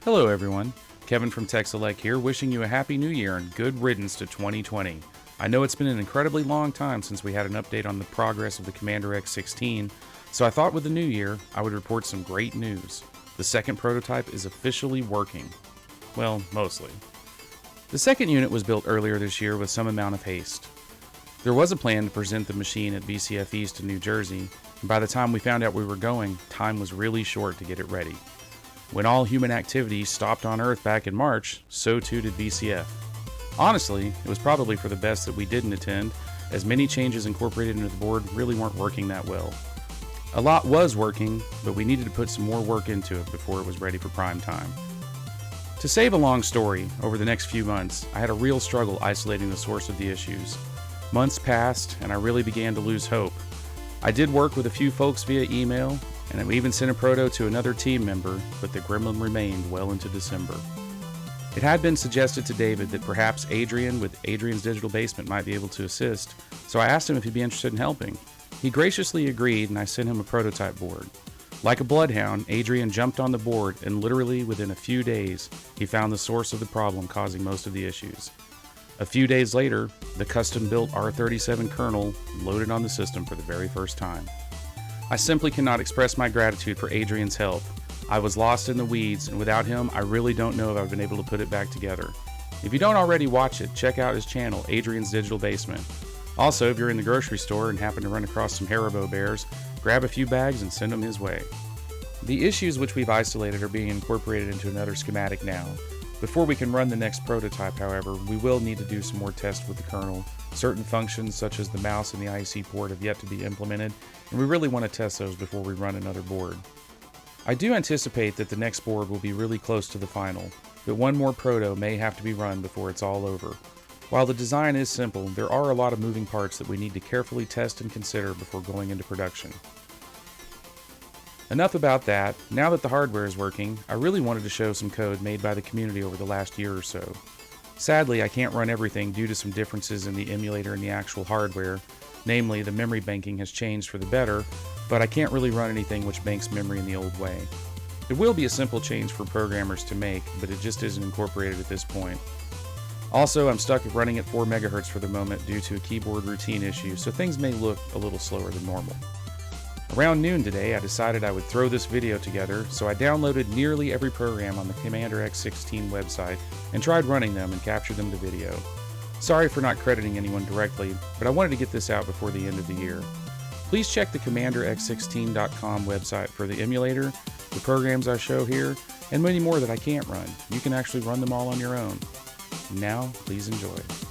Hello everyone, Kevin from TechSelect here, wishing you a happy new year and good riddance to 2020. I know it's been an incredibly long time since we had an update on the progress of the Commander X16, so I thought with the new year I would report some great news. The second prototype is officially working. Well, mostly. The second unit was built earlier this year with some amount of haste. There was a plan to present the machine at BCF East in New Jersey, and by the time we found out we were going, time was really short to get it ready. When all human activity stopped on Earth back in March, so too did BCF. Honestly, it was probably for the best that we didn't attend, as many changes incorporated into the board really weren't working that well. A lot was working, but we needed to put some more work into it before it was ready for prime time. To save a long story, over the next few months, I had a real struggle isolating the source of the issues. Months passed, and I really began to lose hope. I did work with a few folks via email, and we even sent a proto to another team member, but the gremlin remained well into December. It had been suggested to David that perhaps Adrian with Adrian's Digital Basement might be able to assist, so I asked him if he'd be interested in helping. He graciously agreed, and I sent him a prototype board. Like a bloodhound, Adrian jumped on the board, and literally within a few days, he found the source of the problem causing most of the issues. A few days later, the custom-built R37 kernel loaded on the system for the very first time. I simply cannot express my gratitude for Adrian's help. I was lost in the weeds, and without him, I really don't know if I've been able to put it back together. If you don't already watch it, check out his channel, Adrian's Digital Basement. Also, if you're in the grocery store and happen to run across some Haribo bears, grab a few bags and send them his way. The issues which we've isolated are being incorporated into another schematic now. Before we can run the next prototype, however, we will need to do some more tests with the kernel. Certain functions, such as the mouse and the IC port, have yet to be implemented, and we really want to test those before we run another board. I do anticipate that the next board will be really close to the final, but one more proto may have to be run before it's all over. While the design is simple, there are a lot of moving parts that we need to carefully test and consider before going into production. Enough about that. Now that the hardware is working, I really wanted to show some code made by the community over the last year or so. Sadly, I can't run everything due to some differences in the emulator and the actual hardware. Namely, the memory banking has changed for the better, but I can't really run anything which banks memory in the old way. It will be a simple change for programmers to make, but it just isn't incorporated at this point. Also, I'm stuck at running at 4 MHz for the moment due to a keyboard routine issue, so things may look a little slower than normal. Around noon today, I decided I would throw this video together, so I downloaded nearly every program on the Commander X16 website and tried running them and captured them to video. Sorry for not crediting anyone directly, but I wanted to get this out before the end of the year. Please check the CommanderX16.com website for the emulator, the programs I show here, and many more that I can't run. You can actually run them all on your own. Now, please enjoy.